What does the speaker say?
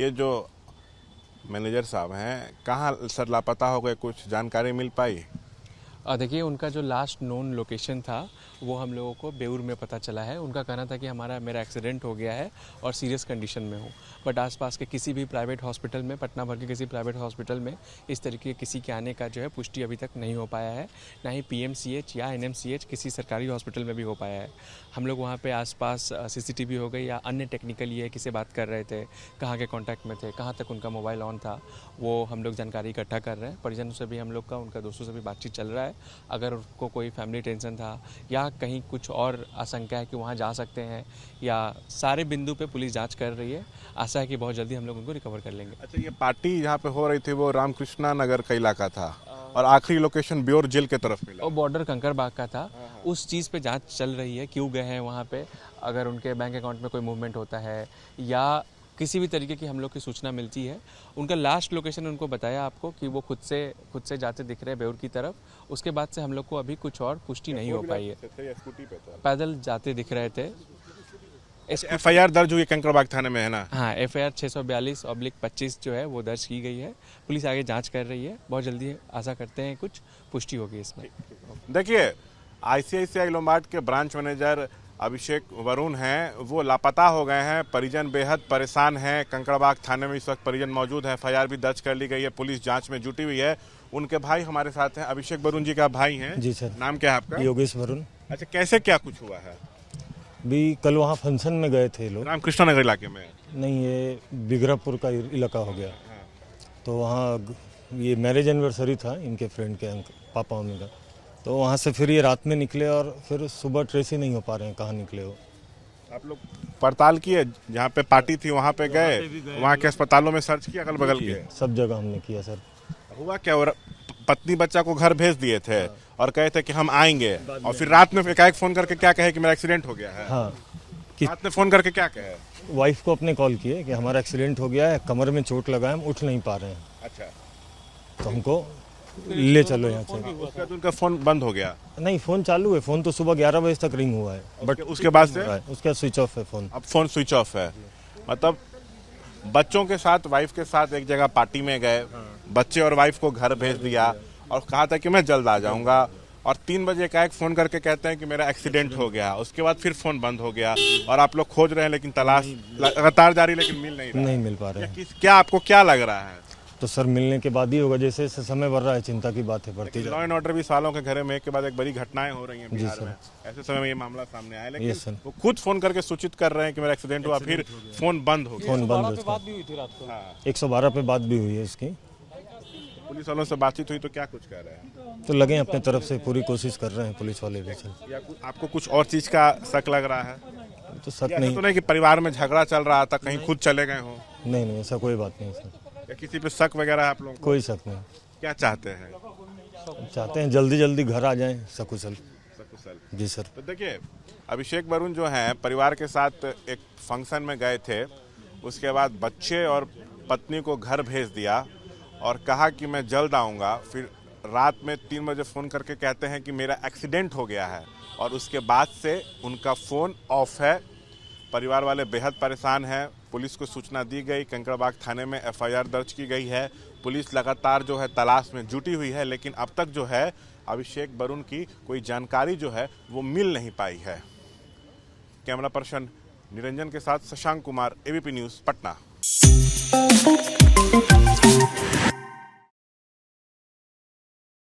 ये जो मैनेजर साहब हैं कहाँ सर लापता हो गए, कुछ जानकारी मिल पाई? देखिए, उनका जो लास्ट नोन लोकेशन था वो हम लोगों को बेउर में पता चला है। उनका कहना था कि मेरा एक्सीडेंट हो गया है और सीरियस कंडीशन में हूँ, बट आसपास के किसी भी प्राइवेट हॉस्पिटल में, पटना भर के किसी प्राइवेट हॉस्पिटल में इस तरीके किसी के आने का जो है पुष्टि अभी तक नहीं हो पाया है। ना ही पीएमसीएच या एनएमसीएच किसी सरकारी हॉस्पिटल में भी हो पाया है। हम लोग वहाँ पे आसपास सीसीटीवी हो गई या अन्य टेक्निकल ये किसी बात कर रहे थे, कहाँ के कॉन्टैक्ट में थे, कहाँ तक उनका मोबाइल ऑन था, वो हम लोग जानकारी इकट्ठा कर रहे हैं। परिजनों से भी हम लोग का, उनका दोस्तों से भी बातचीत चल रहा है। अगर उनको कोई फैमिली टेंशन था या कहीं कुछ और आशंका है कि वहाँ जा सकते हैं, या सारे बिंदु पे पुलिस जांच कर रही है। आशा है कि बहुत जल्दी हम लोग उनको रिकवर कर लेंगे। अच्छा, ये पार्टी जहाँ पे हो रही थी वो रामकृष्णा नगर का इलाका था और आखिरी लोकेशन बेउर जेल के तरफ मिला। और बॉर्डर कंकड़बाग का था। उस चीज़ पे जांच चल रही है, क्यों गए हैं वहाँ पे, अगर उनके बैंक अकाउंट में कोई मूवमेंट होता है या किसी भी तरीके की हम लोग की सूचना मिलती है। उनका लास्ट लोकेशन उनको बताया आपको कि वो खुद से जाते दिख रहे हैं बेउर की तरफ। उसके बाद से हम लोग को अभी कुछ और पुष्टि नहीं हो पाई है। पैदल जाते दिख रहे थे। एफआईआर दर्ज हुई कंकड़बाग थाने में, है ना? हाँ, एफआईआर 642/25 जो है वो दर्ज की गई है। पुलिस आगे जांच कर रही है। बहुत जल्दी आशा करते हैं कुछ पुष्टि होगी इसमें। देखिए, आईसीआईसीआई लोम्बार्ड के ब्रांच मैनेजर अभिषेक वरुण हैं, वो लापता हो गए हैं। परिजन बेहद परेशान हैं। कंकड़बाग थाने में इस वक्त परिजन मौजूद है। एफआईआर भी दर्ज कर ली गई है। पुलिस जांच में जुटी हुई है। उनके भाई हमारे साथ हैं। अभिषेक वरुण जी का भाई हैं। जी सर। नाम क्या है आपका? योगेश वरुण। अच्छा, कैसे क्या कुछ हुआ है? भी कल वहाँ फंक्शन में गए थे लोग। रामकृष्ण नगर इलाके में? नहीं, ये बिगरापुर का इलाका हो गया। तो वहाँ ये मैरिज एनिवर्सरी था इनके फ्रेंड के, पापा मम्मी का। तो वहाँ से फिर ये रात में निकले और फिर सुबह ट्रेस ही नहीं हो पा रहे हैं कहाँ निकले हो। आप लोग पड़ताल किए, जहाँ पे पार्टी थी वहाँ पे गए, वहाँ के अस्पतालों में सर्च किया, अगल बगल के सब जगह हमने किया सर। हुआ क्या? और पत्नी बच्चा को घर भेज दिए थे और कहे थे कि हम आएंगे, और फिर रात में एकाएक फोन करके क्या कहे कि मेरा एक्सीडेंट हो गया है? हाँ, रात में फोन करके क्या कहे? वाइफ को अपने कॉल किए कि हमारा एक्सीडेंट हो गया है, कमर में चोट लगा है, हम उठ नहीं पा रहे हैं। अच्छा, तो हमको ले चलो यहाँ से। उसके बाद उनका फोन बंद हो गया? नहीं, फोन चालू है। फोन तो सुबह 11 बजे तक रिंग हुआ है, बट उसके बाद से उसका स्विच ऑफ है फोन। अब फोन स्विच ऑफ है। मतलब बच्चों के साथ, वाइफ के साथ एक जगह पार्टी में गए, बच्चे और वाइफ को घर भेज दिया और कहा था कि मैं जल्द आ जाऊंगा, और 3 बजे एकाएक फोन करके कहते हैं कि मेरा एक्सीडेंट हो गया। उसके बाद फिर फोन बंद हो गया और आप लोग खोज रहे हैं, लेकिन तलाश लगातार जारी, लेकिन मिल नहीं रहा। नहीं मिल पा रहे हैं। क्या आपको क्या लग रहा है? तो सर, मिलने के बाद ही होगा। जैसे जैसे समय बढ़ रहा है, चिंता की बात है बढ़ती। लॉ एंड ऑर्डर भी सालों के घरे में एक के बाद एक बड़ी घटनाएं हो रही हैं बिहार में। ऐसे समय में ये मामला सामने आया, लेकिन वो खुद फोन करके सूचित कर रहे हैं कि मेरा एक्सीडेंट हुआ, फिर फोन बंद हो गया। फोन बंद हो, 112 पे बात भी हुई है इसकी। पुलिस वालों से बातचीत हुई तो क्या कुछ कह रहे हैं? तो लगे अपने तरफ से पूरी कोशिश कर रहे हैं पुलिस वाले भी सर। या आपको कुछ और चीज का शक लग रहा है? तो शक नहीं तो नहीं कि परिवार में झगड़ा चल रहा था, कहीं खुद चले गए हो? नहीं, ऐसा कोई बात नहीं सर। या किसी पे शक वगैरह है आप लोगों को? कोई शक नहीं। क्या चाहते हैं? चाहते हैं जल्दी जल्दी घर आ जाएं सकुशल। जी सर। तो देखिए, अभिषेक वरुण जो हैं परिवार के साथ एक फंक्शन में गए थे, उसके बाद बच्चे और पत्नी को घर भेज दिया और कहा कि मैं जल्द आऊँगा। फिर रात में 3 बजे फ़ोन करके कहते हैं कि मेरा एक्सीडेंट हो गया है, और उसके बाद से उनका फ़ोन ऑफ है। परिवार वाले बेहद परेशान हैं। पुलिस को सूचना दी गई, कंकड़बाग थाने में एफआईआर दर्ज की गई है। पुलिस लगातार जो है तलाश में जुटी हुई है, लेकिन अब तक जो है अभिषेक वरुण की कोई जानकारी जो है वो मिल नहीं पाई है। कैमरा पर्सन निरंजन के साथ शशांक कुमार, एबीपी न्यूज़, पटना।